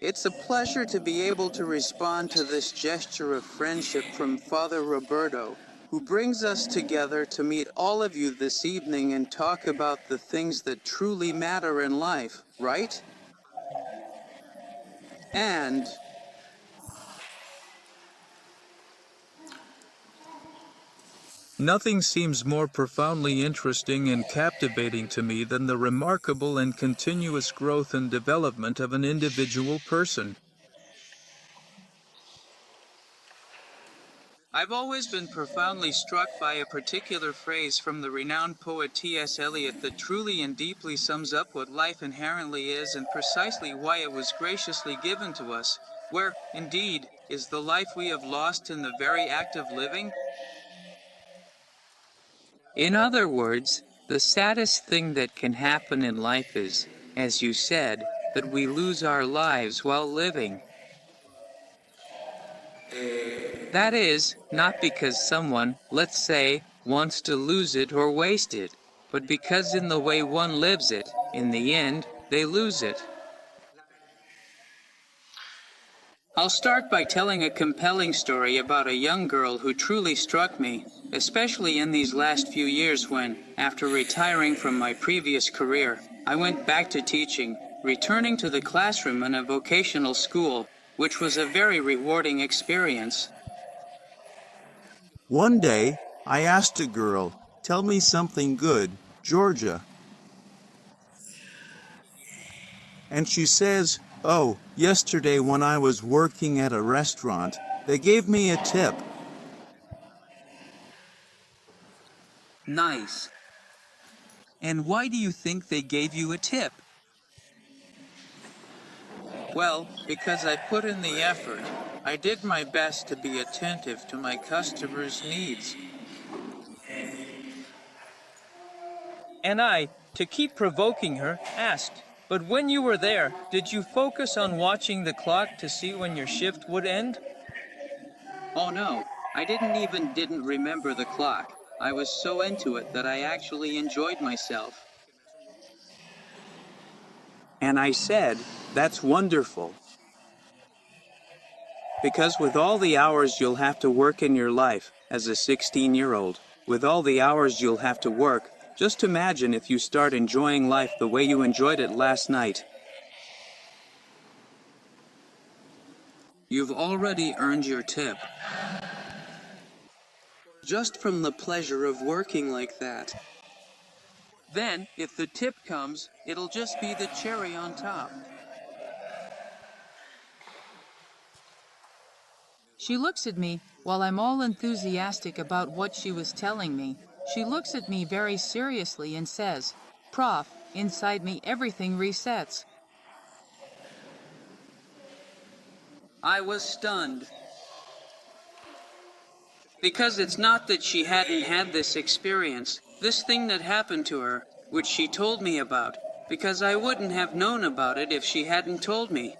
It's a pleasure to be able to respond to this gesture of friendship from Father Roberto, who brings us together to meet all of you this evening and talk about the things that truly matter in life, right? And nothing seems more profoundly interesting and captivating to me than the remarkable and continuous growth and development of an individual person. I've always been profoundly struck by a particular phrase from the renowned poet T.S. Eliot that truly and deeply sums up what life inherently is and precisely why it was graciously given to us, where, indeed, is the life we have lost in the very act of living? In other words, the saddest thing that can happen in life is, as you said, that we lose our lives while living. That is, not because someone, let's say, wants to lose it or waste it, but because in the way one lives it, in the end, they lose it. I'll start by telling a compelling story about a young girl who truly struck me, especially in these last few years when, after retiring from my previous career, I went back to teaching, returning to the classroom in a vocational school, which was a very rewarding experience. One day, I asked a girl, "Tell me something good, Georgia." And she says, "Oh, yesterday when I was working at a restaurant, they gave me a tip." Nice. And why do you think they gave you a tip? Well, because I put in the effort. I did my best to be attentive to my customers' needs. And I, to keep provoking her, asked, "But when you were there, did you focus on watching the clock to see when your shift would end?" Oh no, I didn't remember the clock. I was so into it that I actually enjoyed myself. And I said, "That's wonderful. Because with all the hours you'll have to work in your life, as a 16-year-old, with all the hours you'll have to work, just imagine if you start enjoying life the way you enjoyed it last night. You've already earned your tip. Just from the pleasure of working like that. Then, if the tip comes, it'll just be the cherry on top." She looks at me while I'm all enthusiastic about what she was telling me. She looks at me very seriously and says, "Prof, inside me everything resets." I was stunned. Because it's not that she hadn't had this experience, this thing that happened to her, which she told me about, because I wouldn't have known about it if she hadn't told me.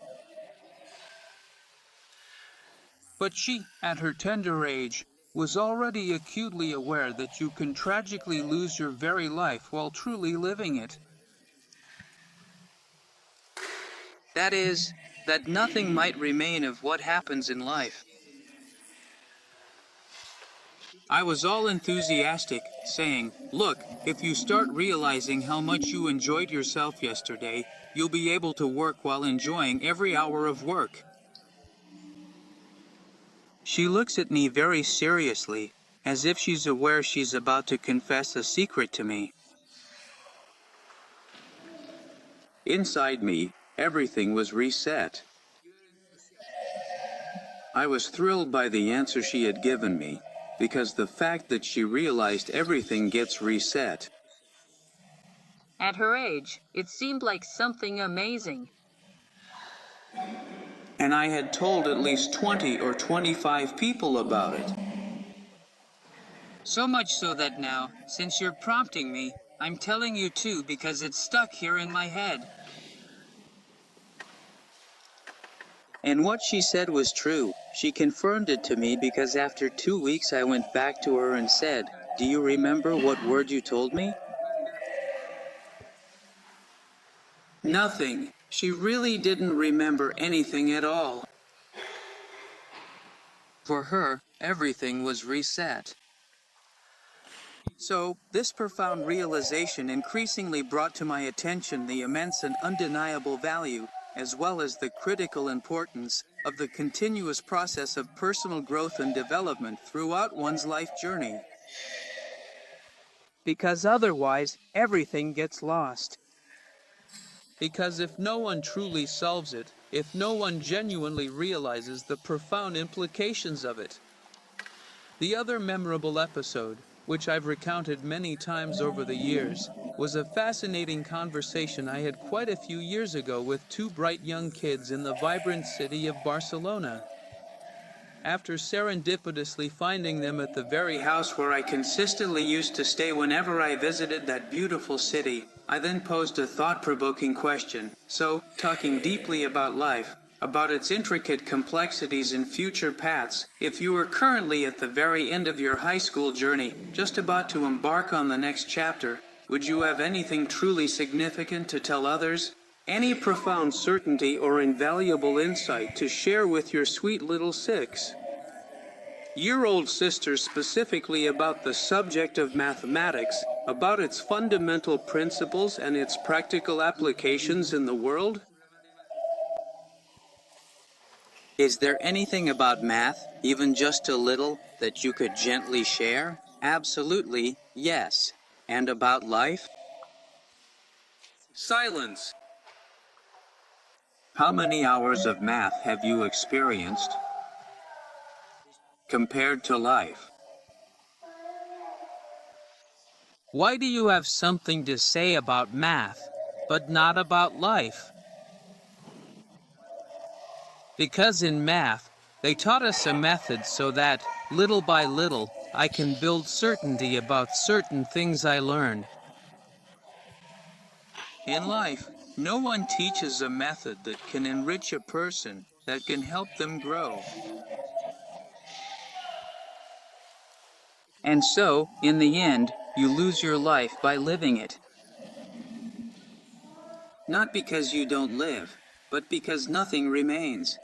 But she, at her tender age, was already acutely aware that you can tragically lose your very life while truly living it. That is, that nothing might remain of what happens in life. I was all enthusiastic, saying, "Look, if you start realizing how much you enjoyed yourself yesterday, you'll be able to work while enjoying every hour of work." She looks at me very seriously, as if she's aware she's about to confess a secret to me. Inside me, everything was reset. I was thrilled by the answer she had given me, because the fact that she realized everything gets reset. At her age, it seemed like something amazing. And I had told at least 20 or 25 people about it. So much so that now, since you're prompting me, I'm telling you too because it's stuck here in my head. And what she said was true. She confirmed it to me because after 2 weeks I went back to her and said, "Do you remember what word you told me?" "Nothing," She really didn't remember anything at all. For her, everything was reset. So, this profound realization increasingly brought to my attention the immense and undeniable value, as well as the critical importance, of the continuous process of personal growth and development throughout one's life journey. Because otherwise, everything gets lost. Because if no one truly solves it, if no one genuinely realizes the profound implications of it. The other memorable episode, which I've recounted many times over the years, was a fascinating conversation I had quite a few years ago with two bright young kids in the vibrant city of Barcelona. After serendipitously finding them at the very House where I consistently used to stay whenever I visited that beautiful city, I then posed a thought-provoking question. So, talking deeply about life, about its intricate complexities and future paths, if you were currently at the very end of your high school journey, just about to embark on the next chapter, would you have anything truly significant to tell others? Any profound certainty or invaluable insight to share with your sweet little 6-year-old sister specifically about the subject of mathematics, about its fundamental principles and its practical applications in the world? Is there anything about math, even just a little, that you could gently share? Absolutely, yes. And about life? silence. How many hours of math have you experienced compared to life? Why do you have something to say about math, but not about life? Because in math, they taught us a method so that, little by little, I can build certainty about certain things I learned. In life, no one teaches a method that can enrich a person, that can help them grow. And so, in the end, you lose your life by living it. Not because you don't live, but because nothing remains.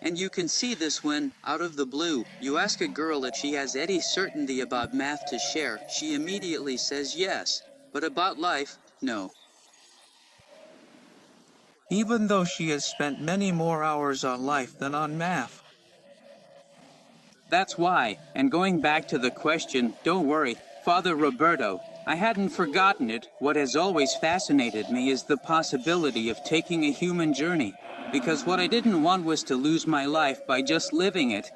And you can see this when, out of the blue, you ask a girl if she has any certainty about math to share. She immediately says yes, but about life, no. Even though she has spent many more hours on life than on math. That's why, and going back to the question, don't worry, Father Roberto, I hadn't forgotten it. What has always fascinated me is the possibility of taking a human journey, because what I didn't want was to lose my life by just living it.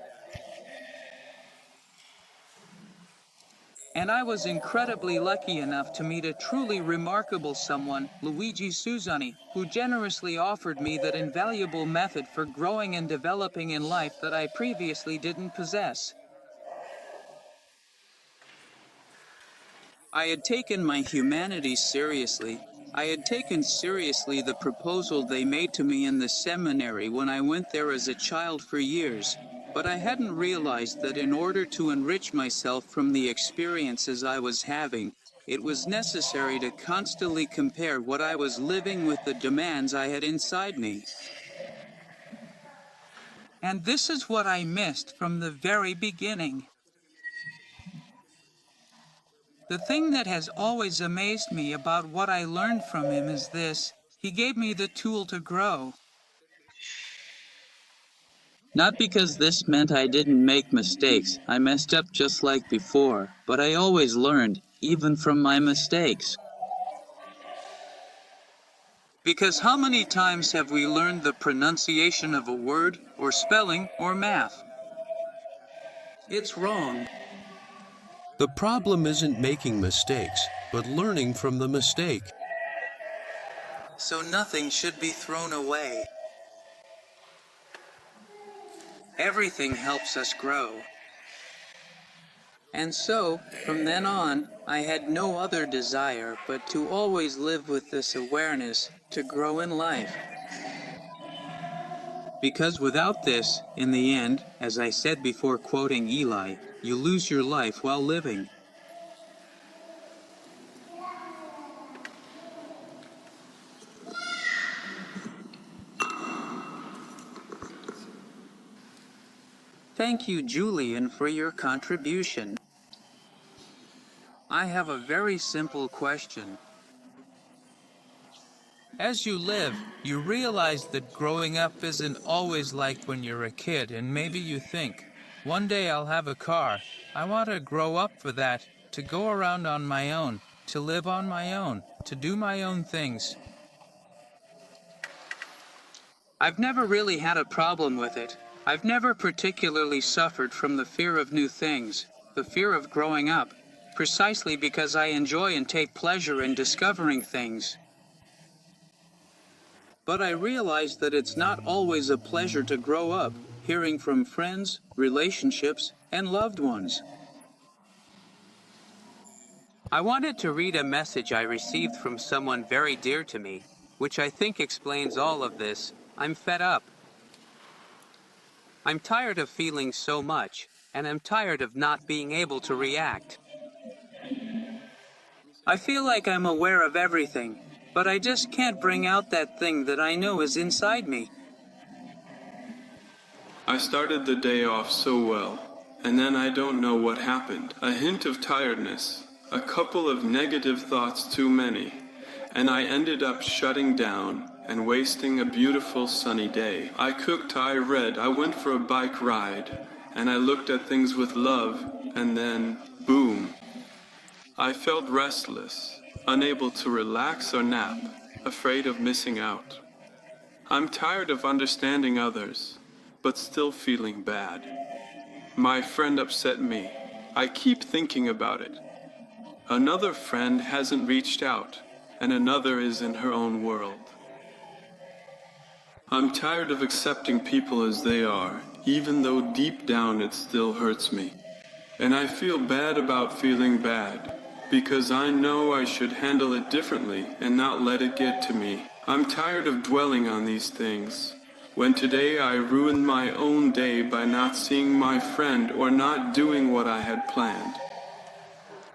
And I was incredibly lucky enough to meet a truly remarkable someone, Luigi Susani, who generously offered me that invaluable method for growing and developing in life that I previously didn't possess. I had taken my humanities seriously. I had taken seriously the proposal they made to me in the seminary when I went there as a child for years. But I hadn't realized that in order to enrich myself from the experiences I was having, it was necessary to constantly compare what I was living with the demands I had inside me. And this is what I missed from the very beginning. The thing that has always amazed me about what I learned from him is this: he gave me the tool to grow. Not because this meant I didn't make mistakes. I messed up just like before, but I always learned, even from my mistakes. Because how many times have we learned the pronunciation of a word, or spelling, or math? It's wrong. The problem isn't making mistakes, but learning from the mistake. So nothing should be thrown away. Everything helps us grow. And so, from then on, I had no other desire but to always live with this awareness, to grow in life. Because without this, in the end, as I said before quoting Eli, you lose your life while living. Thank you, Julian, for your contribution. I have a very simple question. As you live, you realize that growing up isn't always like when you're a kid, and maybe you think, one day I'll have a car. I want to grow up for that, to go around on my own, to live on my own, to do my own things. I've never really had a problem with it. I've never particularly suffered from the fear of new things, the fear of growing up, precisely because I enjoy and take pleasure in discovering things. But I realize that it's not always a pleasure to grow up, hearing from friends, relationships, and loved ones. I wanted to read a message I received from someone very dear to me, which I think explains all of this. I'm fed up. I'm tired of feeling so much, and I'm tired of not being able to react. I feel like I'm aware of everything, but I just can't bring out that thing that I know is inside me. I started the day off so well, and then I don't know what happened. A hint of tiredness, a couple of negative thoughts too many, and I ended up shutting down and wasting a beautiful sunny day. I cooked, I read, I went for a bike ride, and I looked at things with love, and then, boom. I felt restless, unable to relax or nap, afraid of missing out. I'm tired of understanding others, but still feeling bad. My friend upset me. I keep thinking about it. Another friend hasn't reached out, and another is in her own world. I'm tired of accepting people as they are, even though deep down it still hurts me. And I feel bad about feeling bad, because I know I should handle it differently and not let it get to me. I'm tired of dwelling on these things, when today I ruined my own day by not seeing my friend or not doing what I had planned.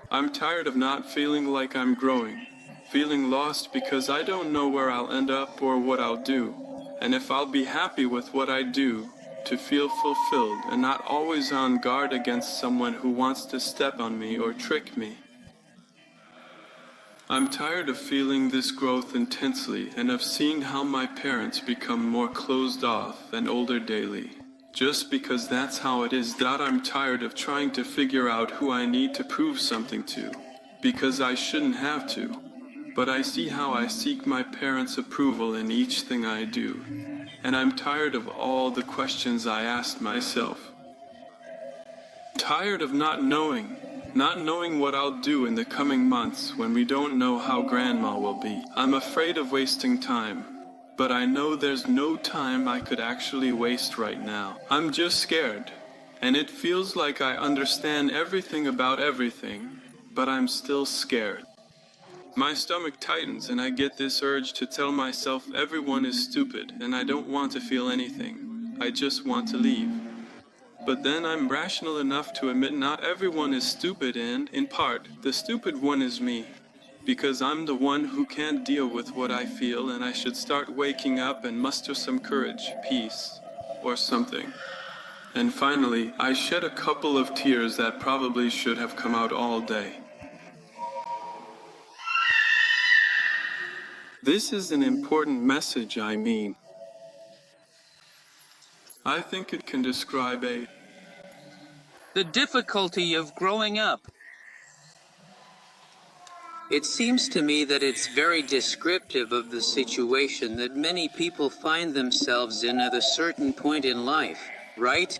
I'm tired of not feeling like I'm growing, feeling lost because I don't know where I'll end up or what I'll do, and if I'll be happy with what I do, to feel fulfilled and not always on guard against someone who wants to step on me or trick me. I'm tired of feeling this growth intensely and of seeing how my parents become more closed off and older daily. Just because that's how it is, that I'm tired of trying to figure out who I need to prove something to, because I shouldn't have to. But I see how I seek my parents' approval in each thing I do, and I'm tired of all the questions I asked myself. Tired of not knowing what I'll do in the coming months when we don't know how Grandma will be. I'm afraid of wasting time, but I know there's no time I could actually waste right now. I'm just scared, and it feels like I understand everything about everything, but I'm still scared. My stomach tightens and I get this urge to tell myself everyone is stupid and I don't want to feel anything. I just want to leave. But then I'm rational enough to admit not everyone is stupid and, in part, the stupid one is me. Because I'm the one who can't deal with what I feel and I should start waking up and muster some courage, peace, or something. And finally, I shed a couple of tears that probably should have come out all day. This is an important message, I mean. I think it can describe The difficulty of growing up. It seems to me that it's very descriptive of the situation that many people find themselves in at a certain point in life, right?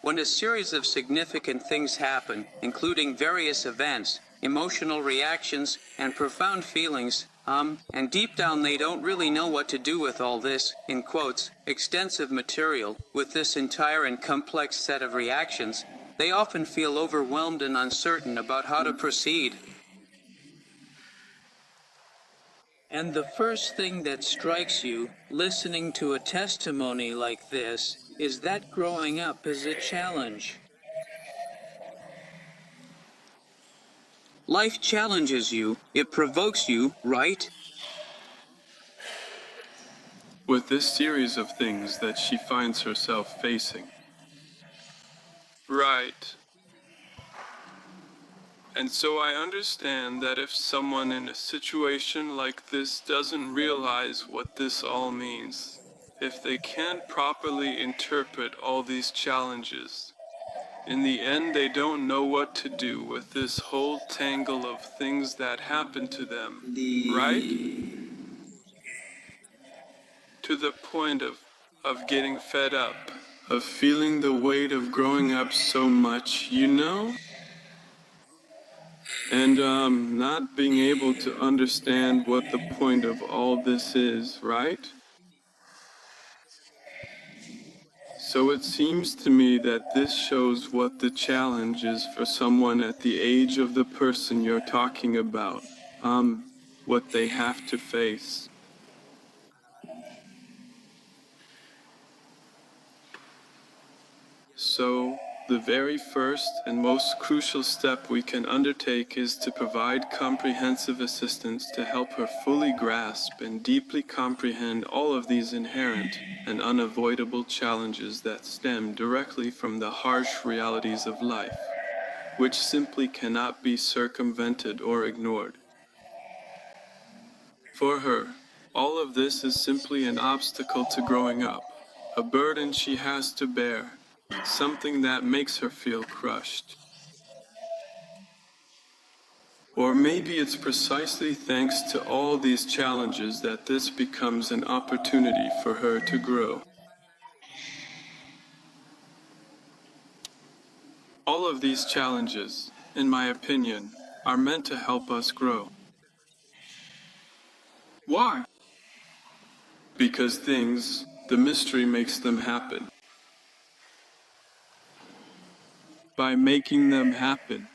When a series of significant things happen, including various events, emotional reactions, and profound feelings, and deep down they don't really know what to do with all this, in quotes, extensive material, with this entire and complex set of reactions, they often feel overwhelmed and uncertain about how to proceed. And the first thing that strikes you, listening to a testimony like this, is that growing up is a challenge. Life challenges you, it provokes you, right? with this series of things that she finds herself facing. Right. And so I understand that if someone in a situation like this doesn't realize what this all means, if they can't properly interpret all these challenges, in the end they don't know what to do with this whole tangle of things that happen to them, right? To the point of getting fed up, of feeling the weight of growing up so much, you know? And not being able to understand what the point of all this is, right? So it seems to me that this shows what the challenge is for someone at the age of the person you're talking about. What they have to face. So, the very first and most crucial step we can undertake is to provide comprehensive assistance to help her fully grasp and deeply comprehend all of these inherent and unavoidable challenges that stem directly from the harsh realities of life, which simply cannot be circumvented or ignored. For her, all of this is simply an obstacle to growing up, a burden she has to bear, something that makes her feel crushed. Or maybe it's precisely thanks to all these challenges that this becomes an opportunity for her to grow. All of these challenges, in my opinion, are meant to help us grow. Why? Because the mystery makes them happen. By making them happen.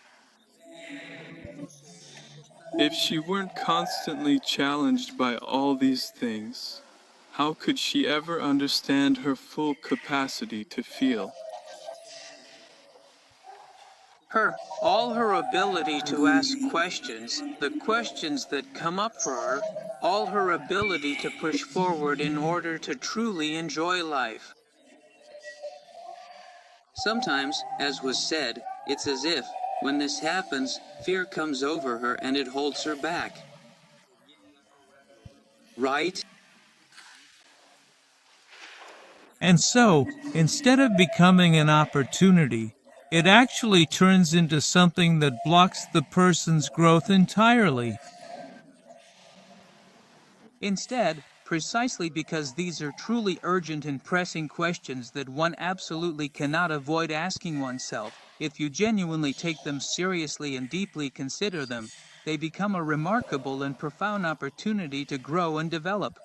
If she weren't constantly challenged by all these things, how could she ever understand her full capacity to feel? All her ability to ask questions, the questions that come up for her, all her ability to push forward in order to truly enjoy life. Sometimes, as was said, it's as if, when this happens, fear comes over her and it holds her back. Right? And so, instead of becoming an opportunity, it actually turns into something that blocks the person's growth entirely. Instead, precisely because these are truly urgent and pressing questions that one absolutely cannot avoid asking oneself, if you genuinely take them seriously and deeply consider them, they become a remarkable and profound opportunity to grow and develop.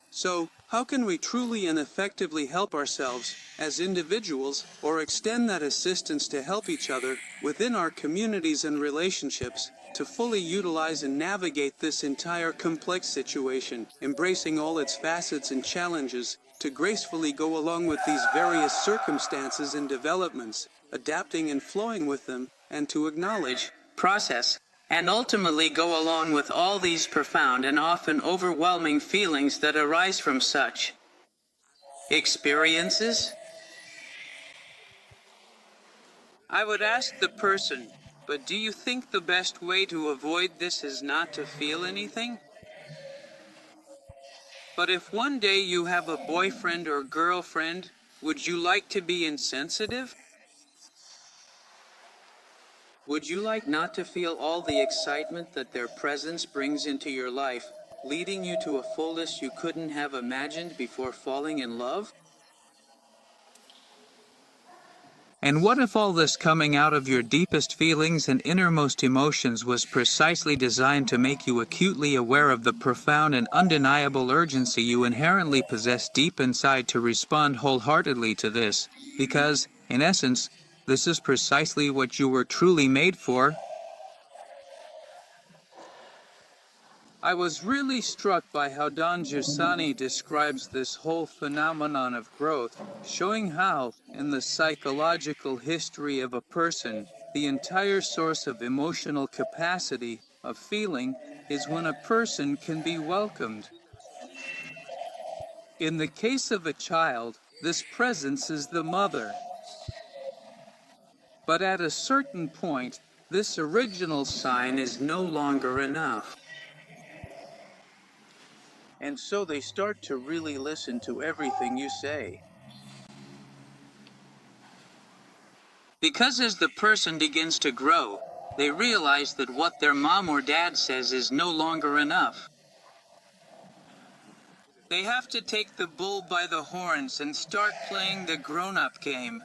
So, how can we truly and effectively help ourselves as individuals or extend that assistance to help each other within our communities and relationships to fully utilize and navigate this entire complex situation, embracing all its facets and challenges, to gracefully go along with these various circumstances and developments, adapting and flowing with them, and to acknowledge, process, and ultimately go along with all these profound and often overwhelming feelings that arise from such experiences? I would ask the person, but do you think the best way to avoid this is not to feel anything? But if one day you have a boyfriend or girlfriend, would you like to be insensitive? Would you like not to feel all the excitement that their presence brings into your life, leading you to a fullness you couldn't have imagined before falling in love? And what if all this coming out of your deepest feelings and innermost emotions was precisely designed to make you acutely aware of the profound and undeniable urgency you inherently possess deep inside to respond wholeheartedly to this? Because, in essence, this is precisely what you were truly made for. I was really struck by how Don Julián describes this whole phenomenon of growth, showing how, in the psychological history of a person, the entire source of emotional capacity, of feeling, is when a person can be welcomed. In the case of a child, this presence is the mother. But at a certain point, this original sign is no longer enough. And so they start to really listen to everything you say. Because as the person begins to grow, they realize that what their mom or dad says is no longer enough. They have to take the bull by the horns and start playing the grown-up game.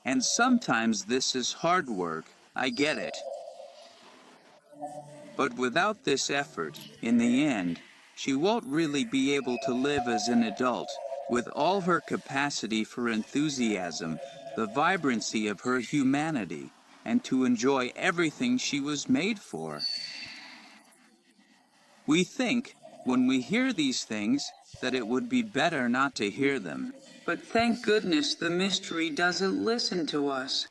And sometimes this is hard work, I get it. But without this effort, in the end, she won't really be able to live as an adult, with all her capacity for enthusiasm, the vibrancy of her humanity, and to enjoy everything she was made for. We think, when we hear these things, that it would be better not to hear them. But thank goodness the mystery doesn't listen to us.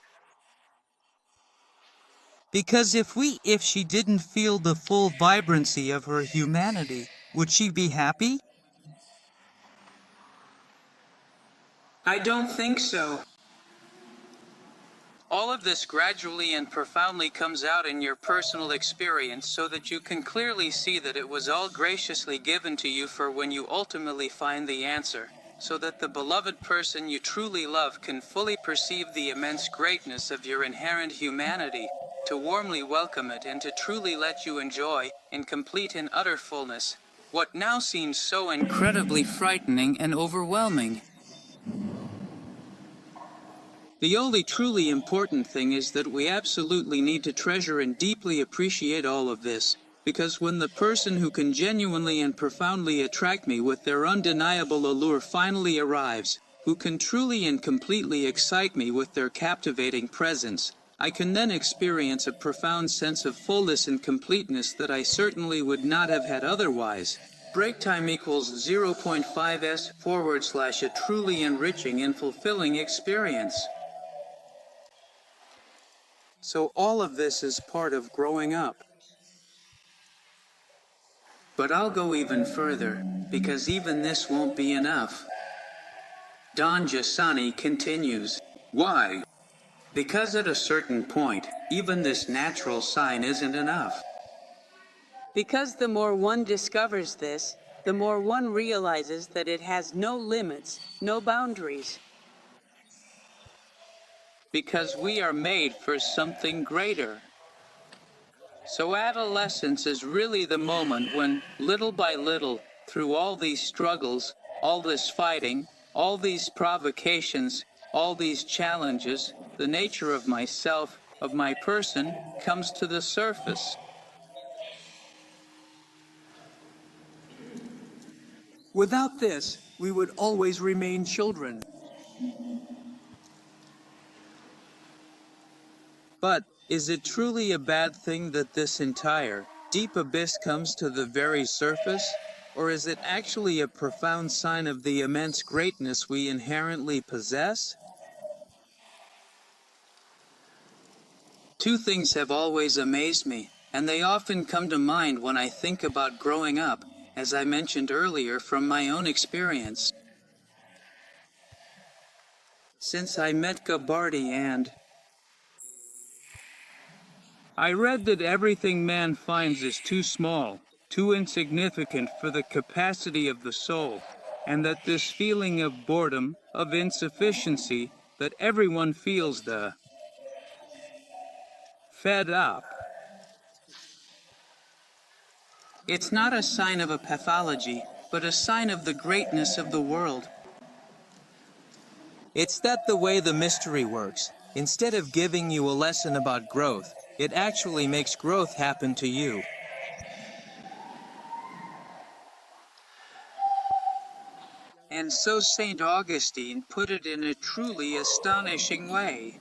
Because if she didn't feel the full vibrancy of her humanity, would she be happy? I don't think so. All of this gradually and profoundly comes out in your personal experience so that you can clearly see that it was all graciously given to you for when you ultimately find the answer, so that the beloved person you truly love can fully perceive the immense greatness of your inherent humanity, to warmly welcome it and to truly let you enjoy, in complete and utter fullness, what now seems so incredibly frightening and overwhelming. The only truly important thing is that we absolutely need to treasure and deeply appreciate all of this, because when the person who can genuinely and profoundly attract me with their undeniable allure finally arrives, who can truly and completely excite me with their captivating presence, I can then experience a profound sense of fullness and completeness that I certainly would not have had otherwise. Break time equals 0.5s / a truly enriching and fulfilling experience. So all of this is part of growing up. But I'll go even further, because even this won't be enough. Don Giussani continues. Why? Because at a certain point, even this natural sign isn't enough. Because the more one discovers this, the more one realizes that it has no limits, no boundaries. Because we are made for something greater. So adolescence is really the moment when, little by little, through all these struggles, all this fighting, all these provocations, all these challenges, the nature of myself, of my person, comes to the surface. Without this, we would always remain children. But is it truly a bad thing that this entire, deep abyss comes to the very surface? Or is it actually a profound sign of the immense greatness we inherently possess? Two things have always amazed me, and they often come to mind when I think about growing up, as I mentioned earlier from my own experience. Since I met Gabardi I read that everything man finds is too small, too insignificant for the capacity of the soul, and that this feeling of boredom, of insufficiency, that everyone feels the fed up. It's not a sign of a pathology, but a sign of the greatness of the world. It's that the way the mystery works. Instead of giving you a lesson about growth, it actually makes growth happen to you. And so St. Augustine put it in a truly astonishing way.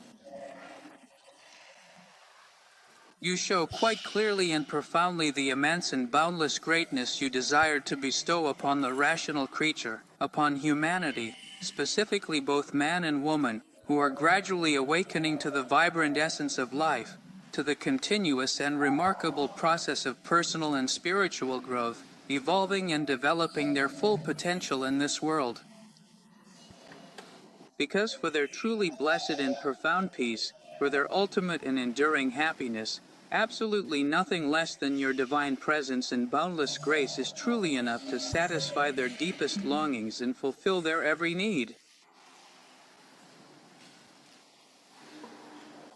You show quite clearly and profoundly the immense and boundless greatness you desire to bestow upon the rational creature, upon humanity, specifically both man and woman, who are gradually awakening to the vibrant essence of life, to the continuous and remarkable process of personal and spiritual growth, evolving and developing their full potential in this world. Because for their truly blessed and profound peace, for their ultimate and enduring happiness, absolutely nothing less than your divine presence and boundless grace is truly enough to satisfy their deepest longings and fulfill their every need.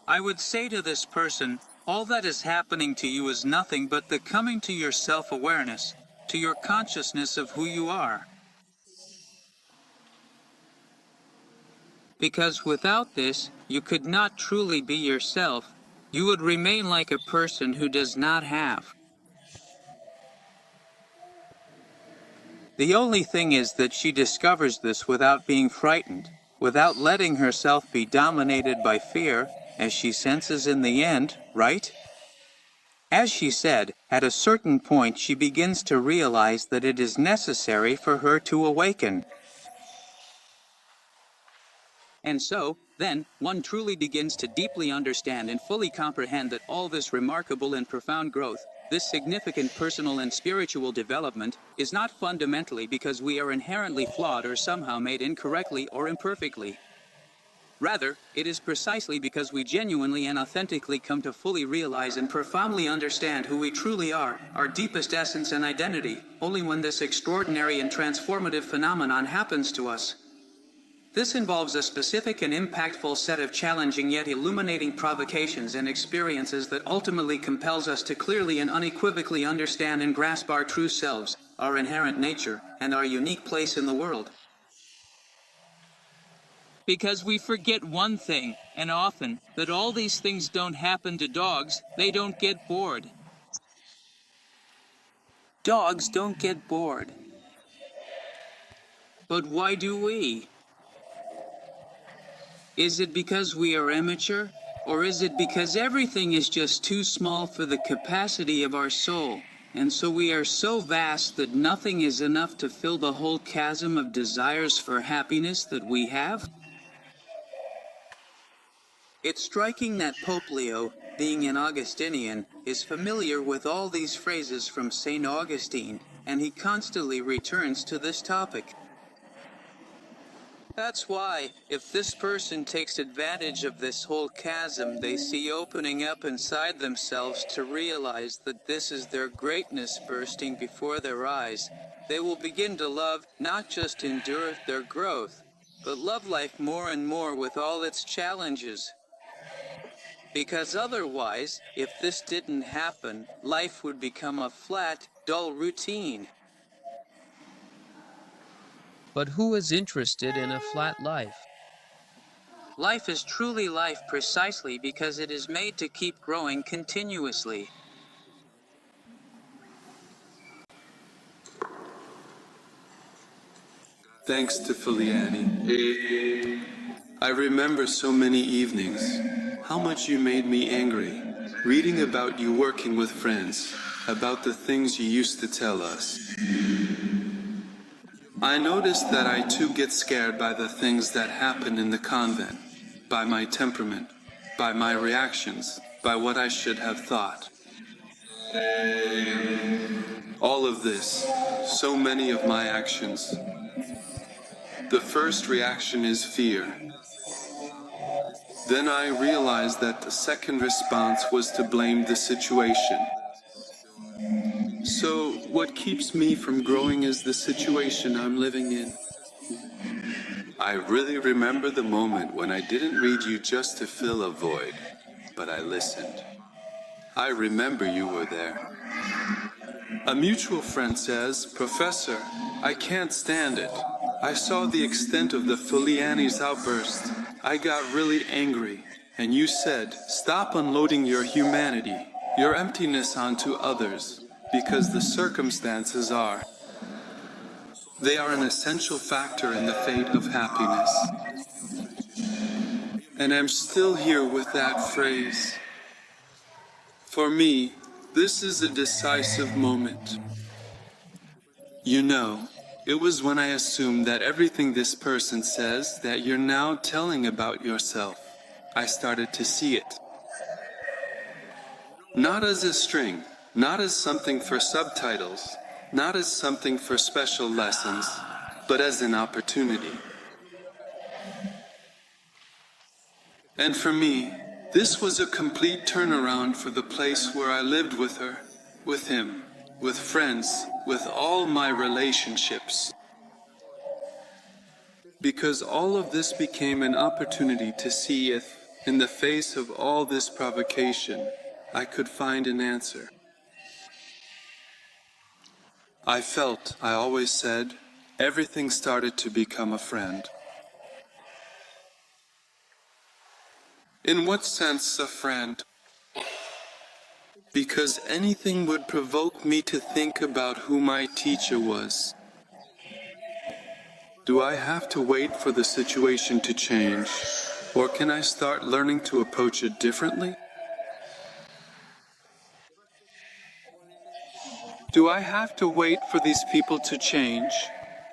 I would say to this person, all that is happening to you is nothing but the coming to your self-awareness, to your consciousness of who you are. Because without this, you could not truly be yourself. You would remain like a person who does not have. The only thing is that she discovers this without being frightened, without letting herself be dominated by fear, as she senses in the end, right? As she said, at a certain point she begins to realize that it is necessary for her to awaken. And so, then, one truly begins to deeply understand and fully comprehend that all this remarkable and profound growth, this significant personal and spiritual development, is not fundamentally because we are inherently flawed or somehow made incorrectly or imperfectly. Rather, it is precisely because we genuinely and authentically come to fully realize and profoundly understand who we truly are, our deepest essence and identity, only when this extraordinary and transformative phenomenon happens to us. This involves a specific and impactful set of challenging yet illuminating provocations and experiences that ultimately compels us to clearly and unequivocally understand and grasp our true selves, our inherent nature, and our unique place in the world. Because we forget one thing, and often, that all these things don't happen to dogs, they don't get bored. Dogs don't get bored. But why do we? Is it because we are immature? Or is it because everything is just too small for the capacity of our soul, and so we are so vast that nothing is enough to fill the whole chasm of desires for happiness that we have? It's striking that Pope Leo, being an Augustinian, is familiar with all these phrases from St. Augustine, and he constantly returns to this topic. That's why, if this person takes advantage of this whole chasm they see opening up inside themselves to realize that this is their greatness bursting before their eyes, they will begin to love, not just endure their growth, but love life more and more with all its challenges. Because otherwise, if this didn't happen, life would become a flat, dull routine. But who is interested in a flat life? Life is truly life precisely because it is made to keep growing continuously. Thanks to Filiani. I remember so many evenings, how much you made me angry, reading about you working with friends, about the things you used to tell us. I noticed that I too get scared by the things that happen in the convent, by my temperament, by my reactions, by what I should have thought. All of this, so many of my actions. The first reaction is fear. Then I realized that the second response was to blame the situation. So, what keeps me from growing is the situation I'm living in. I really remember the moment when I didn't read you just to fill a void, but I listened. I remember you were there. A mutual friend says, "Professor, I can't stand it. I saw the extent of the Filiani's outburst. I got really angry, and you said, stop unloading your humanity, your emptiness onto others, because the circumstances are. They are an essential factor in the fate of happiness." And I'm still here with that phrase. For me, this is a decisive moment. You know, it was when I assumed that everything this person says that you're now telling about yourself, I started to see it. Not as a string, not as something for subtitles, not as something for special lessons, but as an opportunity. And for me, this was a complete turnaround for the place where I lived with her, with him, with friends, with all my relationships. Because all of this became an opportunity to see if, in the face of all this provocation, I could find an answer. I felt, I always said, everything started to become a friend. In what sense a friend? Because anything would provoke me to think about who my teacher was. Do I have to wait for the situation to change, or can I start learning to approach it differently? Do I have to wait for these people to change?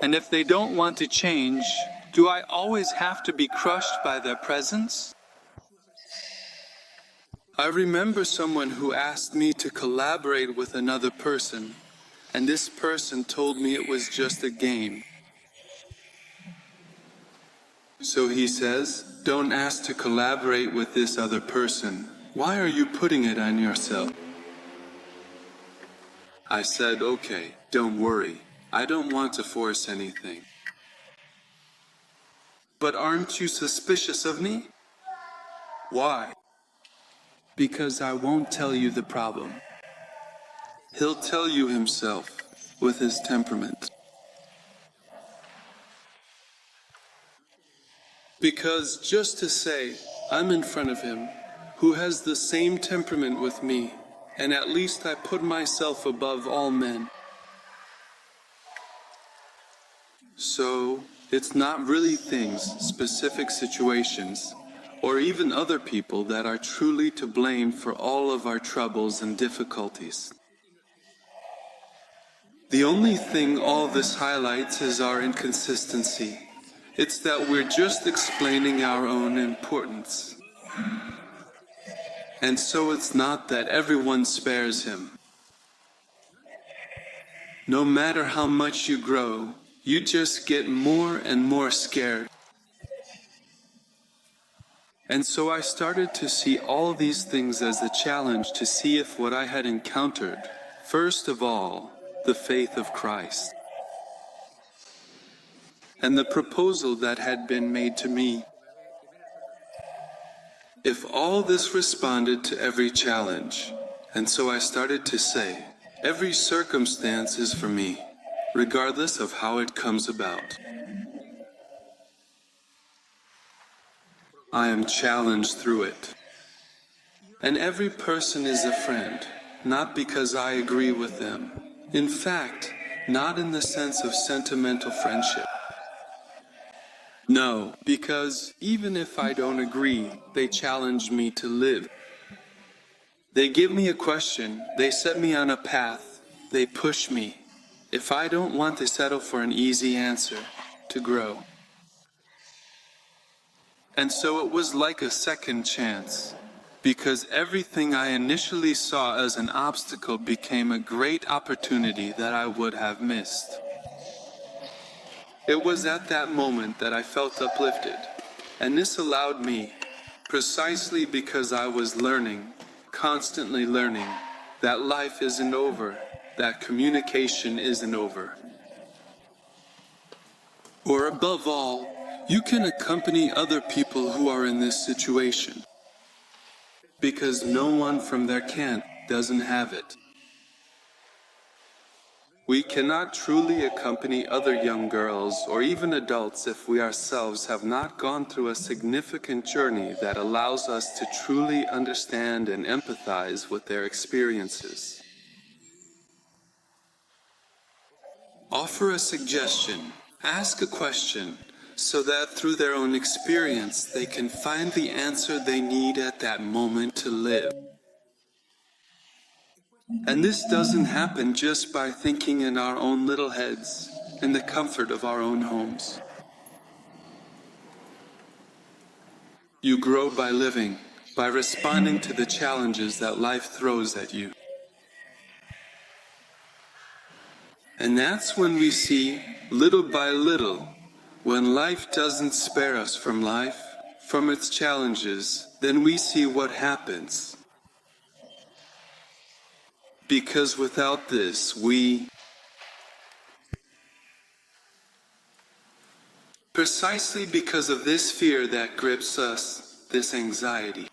And if they don't want to change, do I always have to be crushed by their presence? I remember someone who asked me to collaborate with another person, and this person told me it was just a game. So he says, don't ask to collaborate with this other person. Why are you putting it on yourself? I said, okay, don't worry. I don't want to force anything. But aren't you suspicious of me? Why? Because I won't tell you the problem. He'll tell you himself, with his temperament. Because just to say, I'm in front of him, who has the same temperament with me, and at least I put myself above all men. So, it's not really things, specific situations, or even other people that are truly to blame for all of our troubles and difficulties. The only thing all this highlights is our inconsistency. It's that we're just explaining our own importance. And so it's not that everyone spares him. No matter how much you grow, you just get more and more scared. And so I started to see all these things as a challenge to see if what I had encountered, first of all, the faith of Christ, and the proposal that had been made to me. If all this responded to every challenge, and so I started to say, every circumstance is for me, regardless of how it comes about. I am challenged through it. And every person is a friend, not because I agree with them. In fact, not in the sense of sentimental friendship. No, because even if I don't agree, they challenge me to live. They give me a question, they set me on a path, they push me. If I don't want to settle for an easy answer, to grow. And so it was like a second chance, because everything I initially saw as an obstacle became a great opportunity that I would have missed. It was at that moment that I felt uplifted, and this allowed me, precisely because I was learning, constantly learning, that life isn't over, that communication isn't over. Or above all, you can accompany other people who are in this situation, because no one from their camp doesn't have it. We cannot truly accompany other young girls or even adults if we ourselves have not gone through a significant journey that allows us to truly understand and empathize with their experiences. Offer a suggestion, ask a question, so that through their own experience they can find the answer they need at that moment to live. And this doesn't happen just by thinking in our own little heads, in the comfort of our own homes. You grow by living, by responding to the challenges that life throws at you. And that's when we see, little by little, when life doesn't spare us from life, from its challenges, then we see what happens. Because without this, precisely because of this fear that grips us, this anxiety,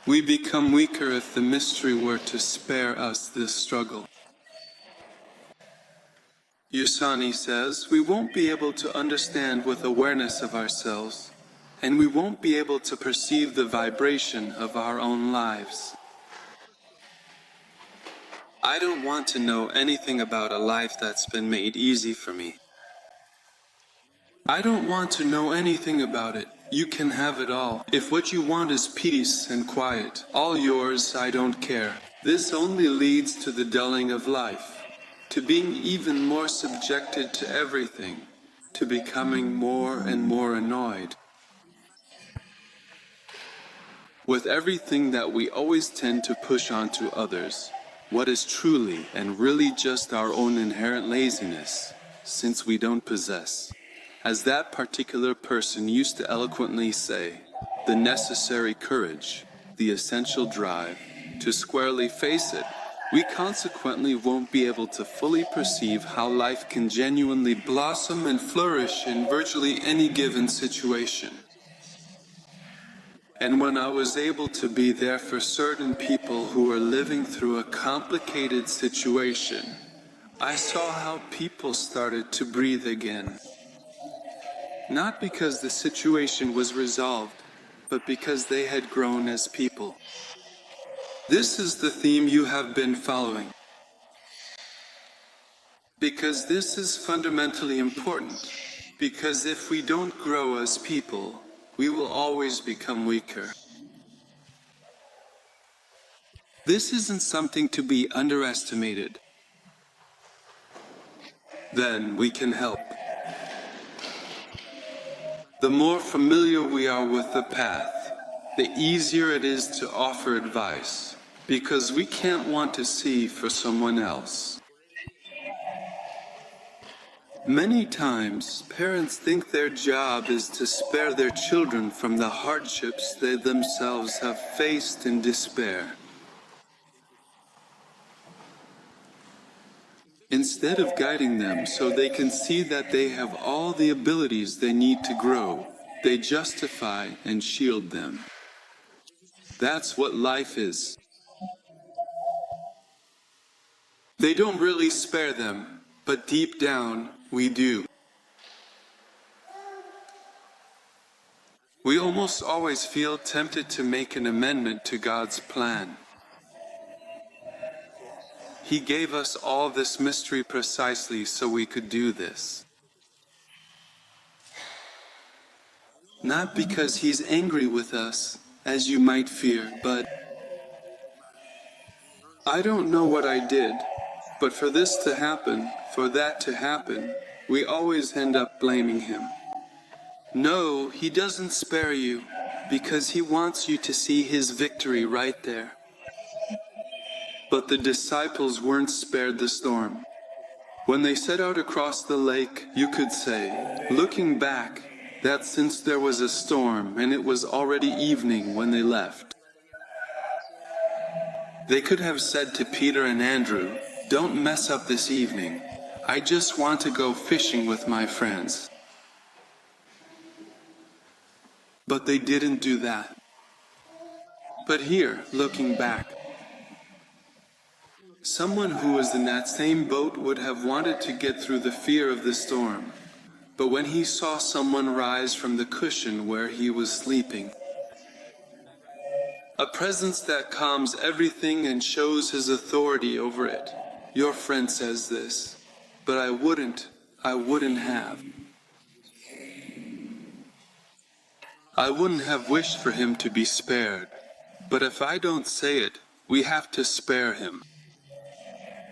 we become weaker if the mystery were to spare us this struggle. Yusani says we won't be able to understand with awareness of ourselves, and we won't be able to perceive the vibration of our own lives. I don't want to know anything about a life that's been made easy for me. I don't want to know anything about it. You can have it all. If what you want is peace and quiet, all yours, I don't care. This only leads to the dulling of life, to being even more subjected to everything, to becoming more and more annoyed with everything that we always tend to push onto others. What is truly and really just our own inherent laziness, since we don't possess, as that particular person used to eloquently say, the necessary courage, the essential drive, to squarely face it, we consequently won't be able to fully perceive how life can genuinely blossom and flourish in virtually any given situation. And when I was able to be there for certain people who were living through a complicated situation, I saw how people started to breathe again. Not because the situation was resolved, but because they had grown as people. This is the theme you have been following. Because this is fundamentally important. Because if we don't grow as people, we will always become weaker. This isn't something to be underestimated. Then we can help. The more familiar we are with the path, the easier it is to offer advice, because we can't want to see for someone else. Many times, parents think their job is to spare their children from the hardships they themselves have faced in despair. Instead of guiding them so they can see that they have all the abilities they need to grow, they justify and shield them. That's what life is. They don't really spare them, but deep down, we do. We almost always feel tempted to make an amendment to God's plan. He gave us all this mystery precisely so we could do this. Not because He's angry with us, as you might fear, but I don't know what I did, but for this to happen, for that to happen, we always end up blaming Him. No, He doesn't spare you, because He wants you to see His victory right there. But the disciples weren't spared the storm. When they set out across the lake, you could say, looking back, that since there was a storm and it was already evening when they left. They could have said to Peter and Andrew, "Don't mess up this evening. I just want to go fishing with my friends." But they didn't do that. But here, looking back, someone who was in that same boat would have wanted to get through the fear of the storm. But when he saw someone rise from the cushion where he was sleeping, a presence that calms everything and shows his authority over it. Your friend says this, but I wouldn't have. I wouldn't have wished for him to be spared. But if I don't say it, we have to spare him.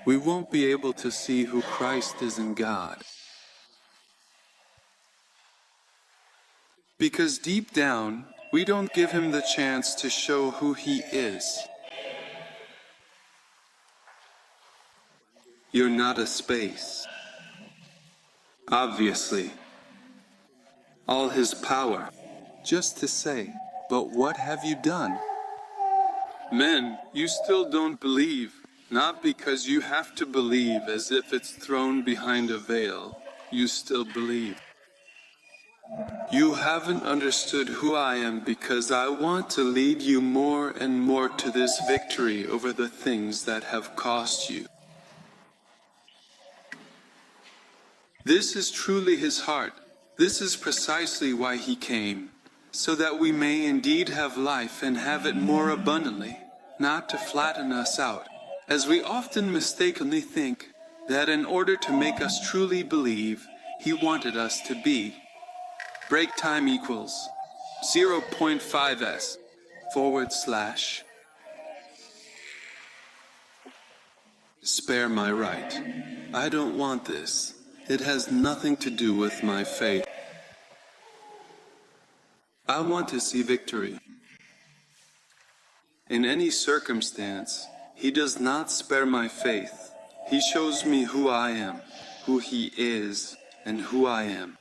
We won't be able to see who Christ is in God. Because deep down, we don't give him the chance to show who he is. You're not a space. Obviously. All his power. Just to say, but what have you done? Men, you still don't believe. Not because you have to believe as if it's thrown behind a veil. You still believe. You haven't understood who I am because I want to lead you more and more to this victory over the things that have cost you. This is truly his heart. This is precisely why he came, so that we may indeed have life and have it more abundantly, not to flatten us out, as we often mistakenly think that in order to make us truly believe, he wanted us to be. Break time equals 0.5s / spare my right. I don't want this. It has nothing to do with my faith. I want to see victory. In any circumstance, he does not spare my faith. He shows me who I am, who he is, and who I am.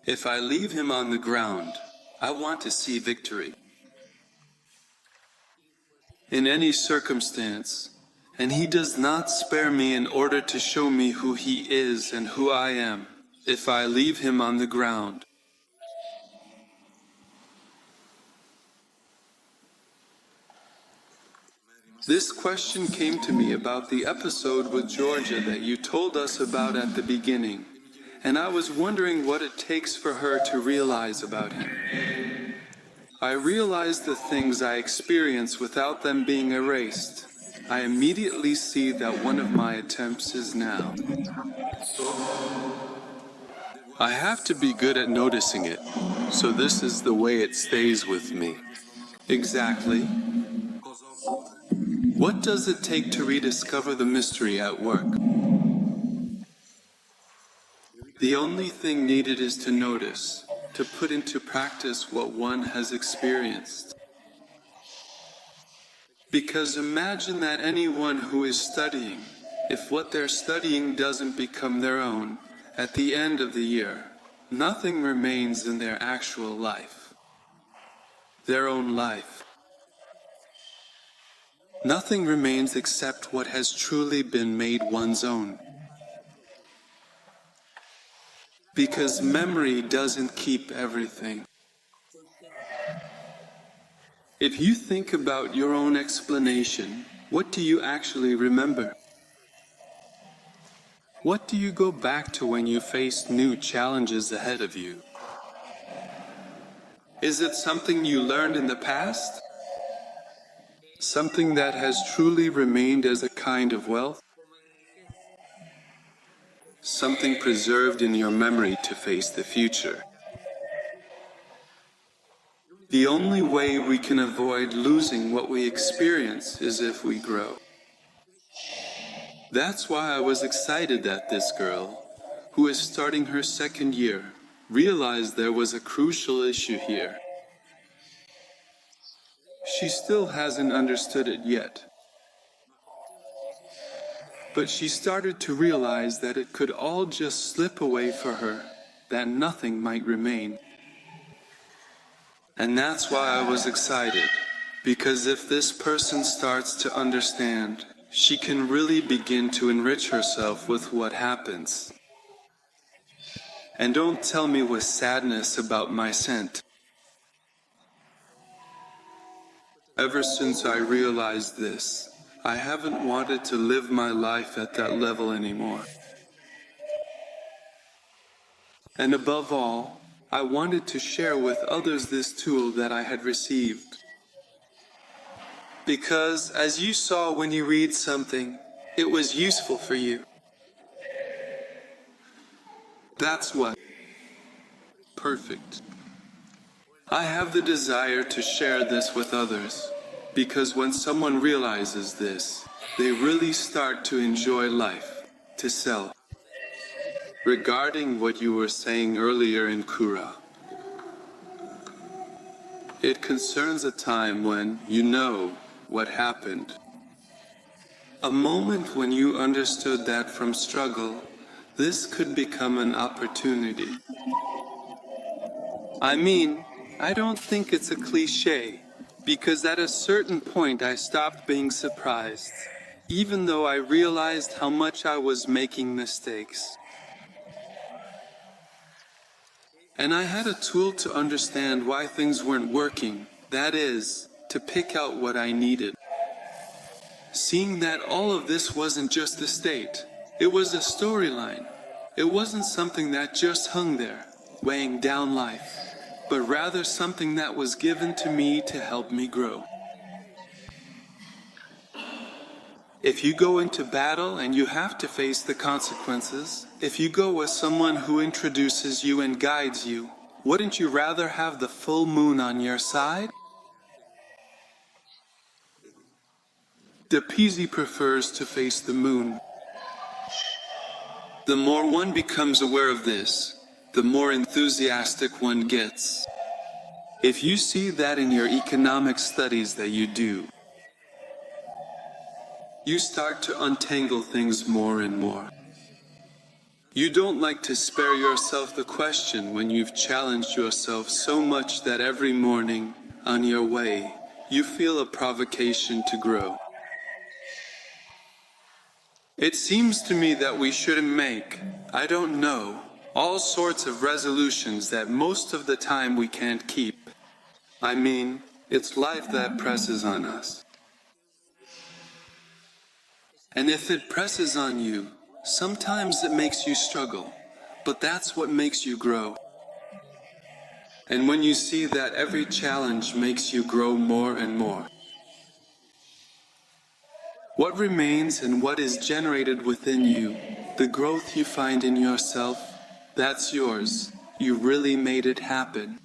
If I leave him on the ground, I want to see victory. In any circumstance, and he does not spare me in order to show me who he is and who I am, if I leave him on the ground. This question came to me about the episode with Georgia that you told us about at the beginning, and I was wondering what it takes for her to realize about him. I realized the things I experience without them being erased. I immediately see that one of my attempts is now. I have to be good at noticing it, so this is the way it stays with me. Exactly. What does it take to rediscover the mystery at work? The only thing needed is to notice, to put into practice what one has experienced. Because imagine that anyone who is studying, if what they're studying doesn't become their own, at the end of the year, nothing remains in their actual life. Their own life. Nothing remains except what has truly been made one's own. Because memory doesn't keep everything. If you think about your own explanation, what do you actually remember? What do you go back to when you face new challenges ahead of you? Is it something you learned in the past? Something that has truly remained as a kind of wealth? Something preserved in your memory to face the future? The only way we can avoid losing what we experience is if we grow. That's why I was excited that this girl, who is starting her second year, realized there was a crucial issue here. She still hasn't understood it yet. But she started to realize that it could all just slip away for her, that nothing might remain. And that's why I was excited, because if this person starts to understand, she can really begin to enrich herself with what happens. And don't tell me with sadness about my scent. Ever since I realized this, I haven't wanted to live my life at that level anymore. And above all, I wanted to share with others this tool that I had received. Because, as you saw when you read something, it was useful for you. That's what. Perfect. I have the desire to share this with others, because when someone realizes this, they really start to enjoy life, to sell. regarding what you were saying earlier in Kura. It concerns a time when you know what happened. A moment when you understood that from struggle, this could become an opportunity. I mean, I don't think it's a cliché, because at a certain point I stopped being surprised, even though I realized how much I was making mistakes. And I had a tool to understand why things weren't working, that is, to pick out what I needed. Seeing that all of this wasn't just a state, it was a storyline. It wasn't something that just hung there, weighing down life, but rather something that was given to me to help me grow. If you go into battle and you have to face the consequences, if you go with someone who introduces you and guides you, wouldn't you rather have the full moon on your side? The Pisi prefers to face the moon. The more one becomes aware of this, the more enthusiastic one gets. If you see that in your economic studies that you do, you start to untangle things more and more. You don't like to spare yourself the question when you've challenged yourself so much that every morning, on your way, you feel a provocation to grow. It seems to me that we shouldn't make, I don't know, all sorts of resolutions that most of the time we can't keep. I mean, it's life that presses on us. And if it presses on you, sometimes it makes you struggle, but that's what makes you grow. And when you see that every challenge makes you grow more and more, what remains and what is generated within you, the growth you find in yourself, that's yours. You really made it happen.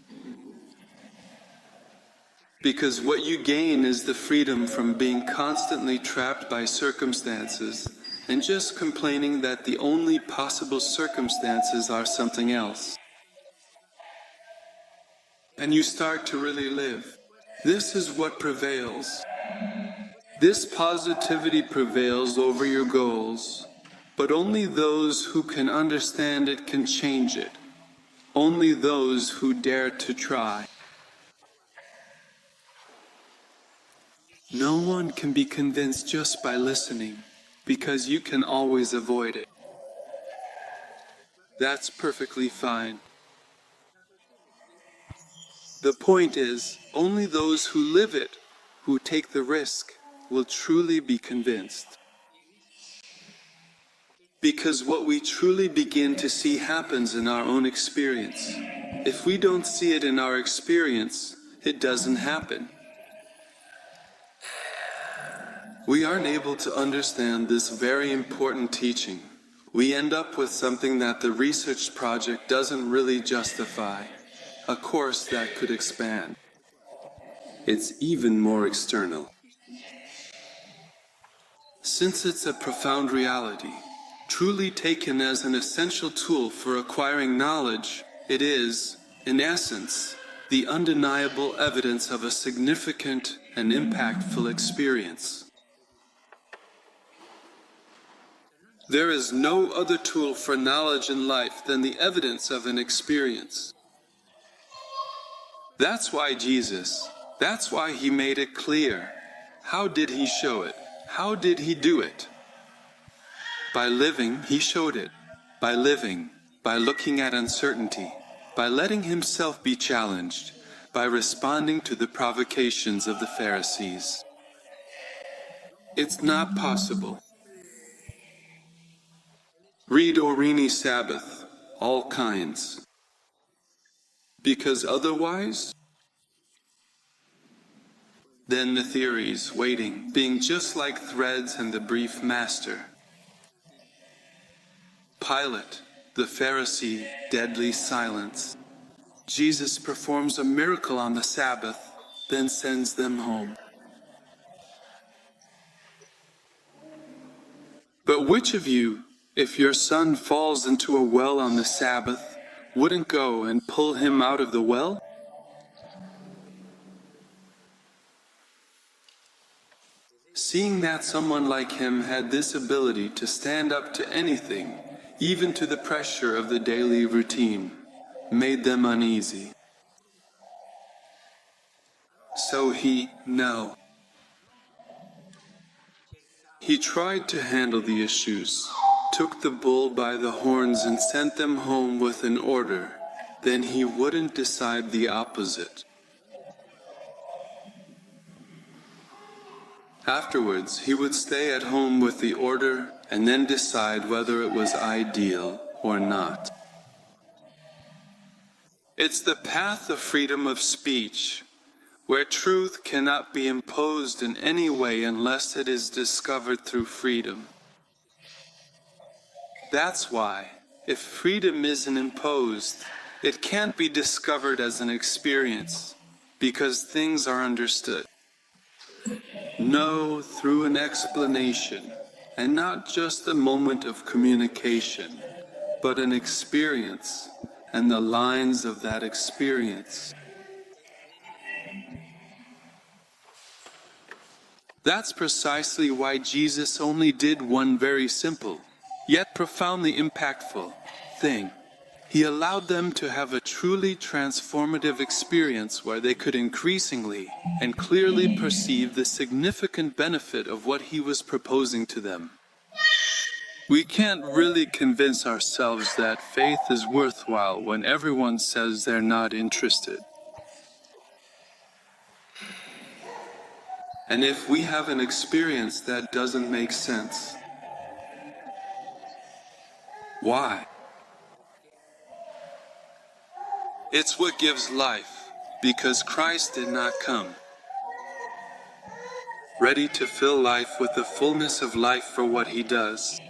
Because what you gain is the freedom from being constantly trapped by circumstances and just complaining that the only possible circumstances are something else. And you start to really live. This is what prevails. This positivity prevails over your goals, but only those who can understand it can change it. Only those who dare to try. No one can be convinced just by listening, because you can always avoid it. That's perfectly fine. The point is, only those who live it, who take the risk, will truly be convinced. Because what we truly begin to see happens in our own experience. If we don't see it in our experience, it doesn't happen. We aren't able to understand this very important teaching. We end up with something that the research project doesn't really justify, a course that could expand. It's even more external. Since it's a profound reality, truly taken as an essential tool for acquiring knowledge, it is, in essence, the undeniable evidence of a significant and impactful experience. There is no other tool for knowledge in life than the evidence of an experience. That's why that's why he made it clear. How did he show it? How did he do it? By living, he showed it. By living, by looking at uncertainty, by letting himself be challenged, by responding to the provocations of the Pharisees. It's not possible. Read Orini Sabbath, all kinds. Because otherwise, then the theories waiting, being just like threads in the brief master. Pilate, the Pharisee, deadly silence. Jesus performs a miracle on the Sabbath, then sends them home. But which of you, If your son falls into a well on the Sabbath, wouldn't go and pull him out of the well? Seeing that someone like him had this ability to stand up to anything, even to the pressure of the daily routine, made them uneasy. So he tried to handle the issues, took the bull by the horns and sent them home with an order. Then he wouldn't decide the opposite. Afterwards, he would stay at home with the order and then decide whether it was ideal or not. It's the path of freedom of speech, where truth cannot be imposed in any way unless it is discovered through freedom. That's why, if freedom isn't imposed, it can't be discovered as an experience, because things are understood. No, through an explanation, and not just a moment of communication, but an experience, and the lines of that experience. That's precisely why Jesus only did one very simple, yet profoundly impactful thing. He allowed them to have a truly transformative experience where they could increasingly and clearly perceive the significant benefit of what he was proposing to them. We can't really convince ourselves that faith is worthwhile when everyone says they're not interested. And if we have an experience that doesn't make sense, why? It's what gives life, because Christ did not come ready to fill life with the fullness of life for what he does.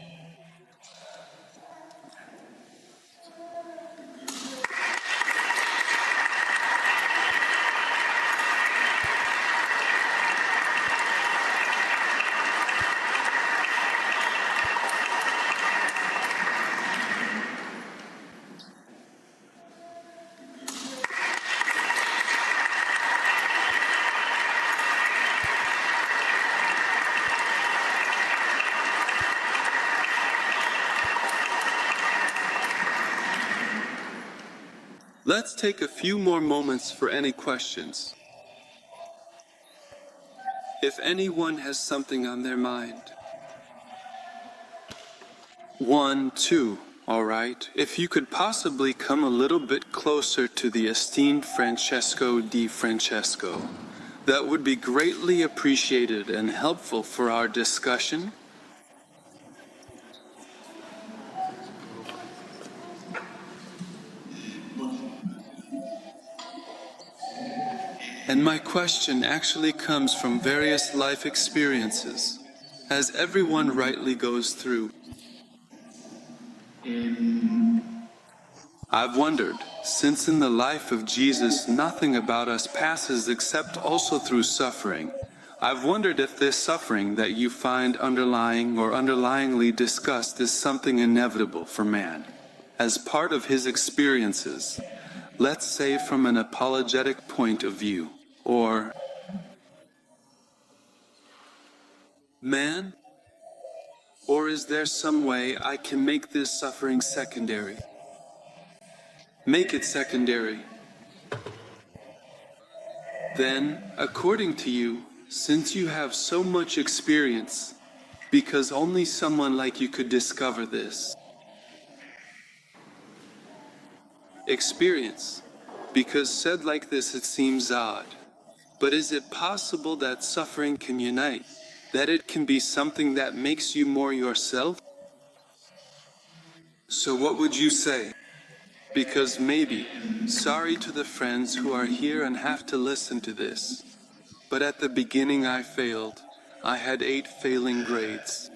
Let's take a few more moments for any questions. If anyone has something on their mind. 1, 2, all right. If you could possibly come a little bit closer to the esteemed Francesco di Francesco, that would be greatly appreciated and helpful for our discussion. And my question actually comes from various life experiences, as everyone rightly goes through. I've wondered, since in the life of Jesus nothing about us passes except also through suffering, I've wondered if this suffering that you find underlying or underlyingly discussed is something inevitable for man, as part of his experiences, let's say from an apologetic point of view. Or, man? Or is there some way I can make this suffering secondary? Make it secondary. Then, according to you, since you have so much experience, because only someone like you could discover this. Experience, because said like this it seems odd. But is it possible that suffering can unite? That it can be something that makes you more yourself? So what would you say? Because maybe, sorry to the friends who are here and have to listen to this, but at the beginning I failed. I had 8 failing grades.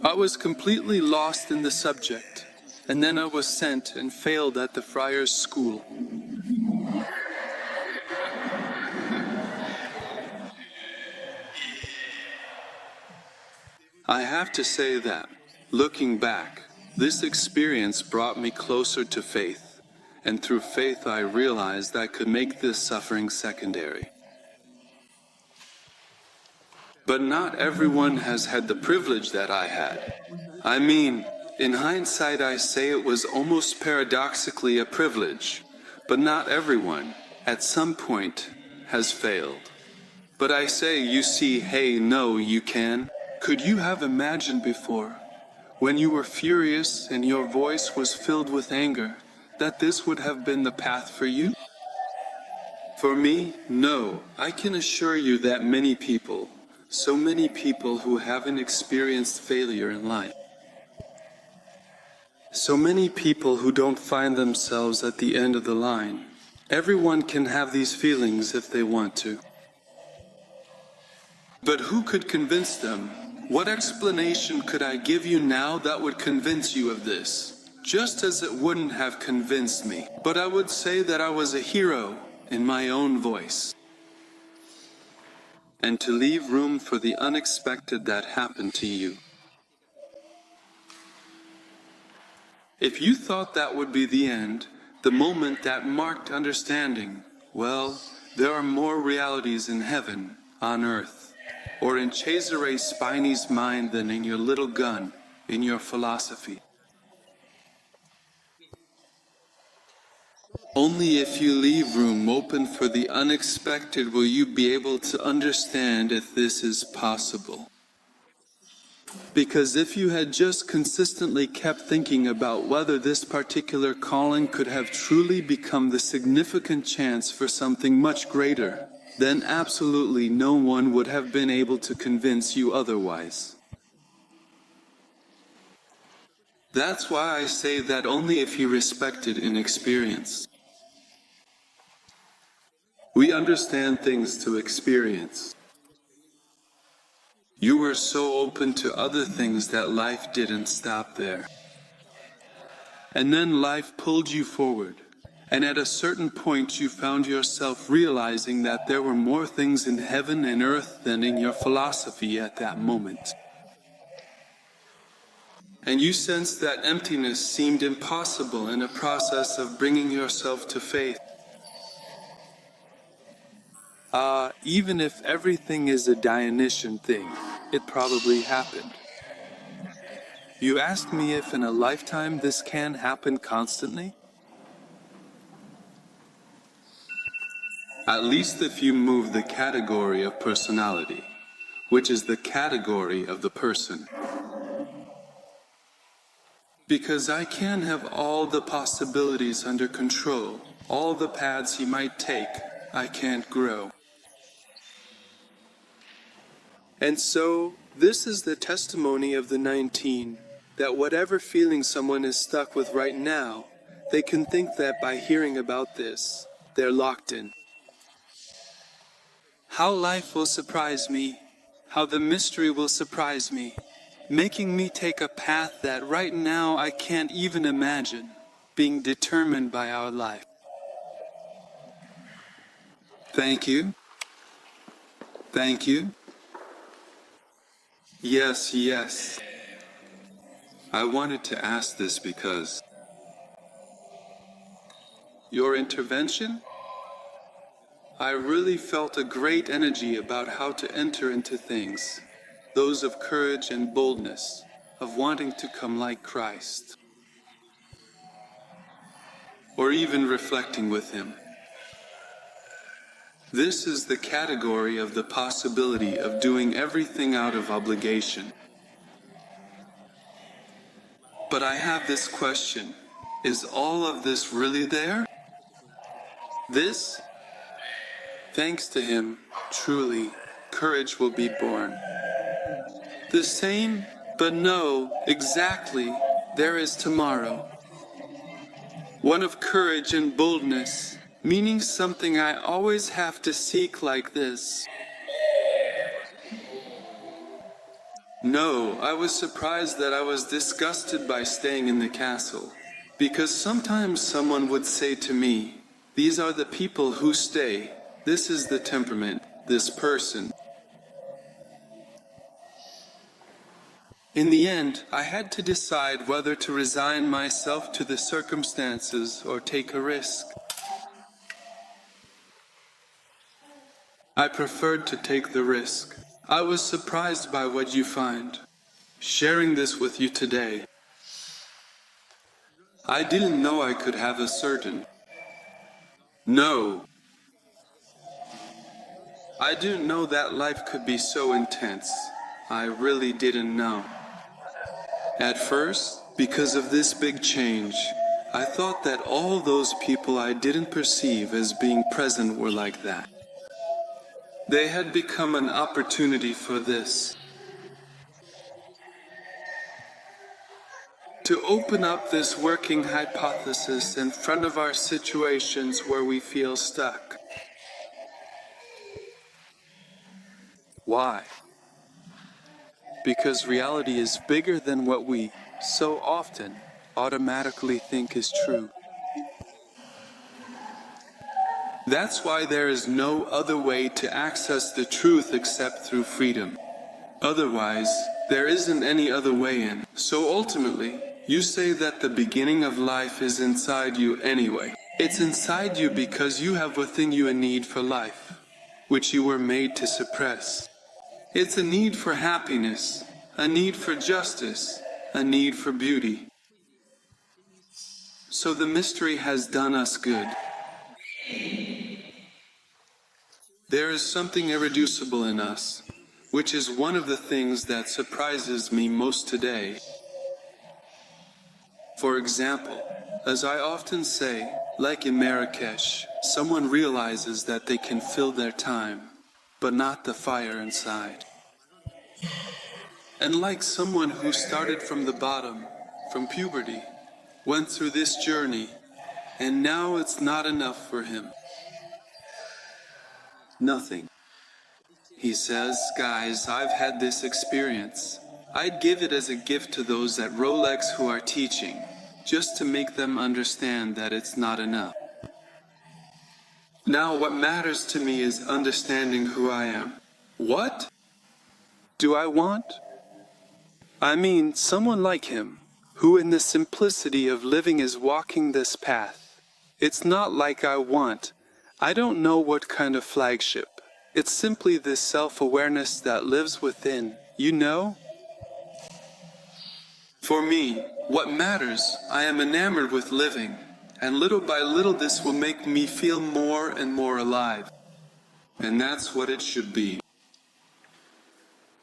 I was completely lost in the subject, and then I was sent and failed at the friar's school. I have to say that, Looking back, this experience brought me closer to faith, and through faith I realized I could make this suffering secondary. But not everyone has had the privilege that I had. I mean, in hindsight I say it was almost paradoxically a privilege, but not everyone, at some point, has failed. But I say, you see, hey, no, you can. Could you have imagined before, when you were furious and your voice was filled with anger, that this would have been the path for you? For me, no. I can assure you that many people, so many people who haven't experienced failure in life, so many people who don't find themselves at the end of the line, everyone can have these feelings if they want to. But who could convince them? What explanation could I give you now that would convince you of this? Just as it wouldn't have convinced me. But I would say that I was a hero in my own voice. And to leave room for the unexpected that happened to you. If you thought that would be the end, the moment that marked understanding, well, there are more realities in heaven, on earth, or in Cesare Spini's mind than in your little gun, in your philosophy. Only if you leave room open for the unexpected will you be able to understand if this is possible. Because if you had just consistently kept thinking about whether this particular calling could have truly become the significant chance for something much greater, then absolutely no one would have been able to convince you otherwise. That's why I say that only if you respect it in experience. We understand things to experience. You were so open to other things that life didn't stop there. And then life pulled you forward. And at a certain point you found yourself realizing that there were more things in heaven and earth than in your philosophy at that moment. And you sensed that emptiness seemed impossible in a process of bringing yourself to faith. Even if everything is a Dionysian thing, it probably happened. You ask me if in a lifetime this can happen constantly? At least if you move the category of personality, which is the category of the person. Because I can have all the possibilities under control, all the paths he might take, I can't grow. And so, this is the testimony of the 19, that whatever feeling someone is stuck with right now, they can think that by hearing about this, they're locked in. How life will surprise me, how the mystery will surprise me, making me take a path that right now I can't even imagine, being determined by our life. Thank you. Thank you. Yes, yes. I wanted to ask this because your intervention, I really felt a great energy about how to enter into things, those of courage and boldness, of wanting to come like Christ, or even reflecting with him. This is the category of the possibility of doing everything out of obligation. But I have this question. Is all of this really there? This? Thanks to him, truly, courage will be born. The same, but no, exactly, there is tomorrow. One of courage and boldness, meaning something I always have to seek like this. No, I was surprised that I was disgusted by staying in the castle, because sometimes someone would say to me, these are the people who stay, this is the temperament, this person. In the end, I had to decide whether to resign myself to the circumstances or take a risk. I preferred to take the risk. I was surprised by what you find. Sharing this with you today, I didn't know I could have a certain. No. I didn't know that life could be so intense. I really didn't know. At first, because of this big change, I thought that all those people I didn't perceive as being present were like that. They had become an opportunity for this. To open up this working hypothesis in front of our situations where we feel stuck. Why? Because reality is bigger than what we, so often, automatically think is true. That's why there is no other way to access the truth except through freedom. Otherwise, there isn't any other way in. So ultimately, you say that the beginning of life is inside you anyway. It's inside you because you have within you a need for life, which you were made to suppress. It's a need for happiness, a need for justice, a need for beauty. So the mystery has done us good. There is something irreducible in us, which is one of the things that surprises me most today. For example, as I often say, like in Marrakesh, someone realizes that they can fill their time, but not the fire inside. And like someone who started from the bottom, from puberty, went through this journey, and now it's not enough for him. Nothing. He says, guys, I've had this experience. I'd give it as a gift to those at Rolex who are teaching, just to make them understand that it's not enough. Now what matters to me is understanding who I am. What do I want? I mean, someone like him, who in the simplicity of living is walking this path. It's not like I want. I don't know what kind of flagship. It's simply this self-awareness that lives within, you know? For me, what matters, I am enamored with living, and little by little this will make me feel more and more alive. And that's what it should be.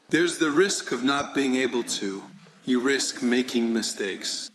There's the risk of not being able to. You risk making mistakes.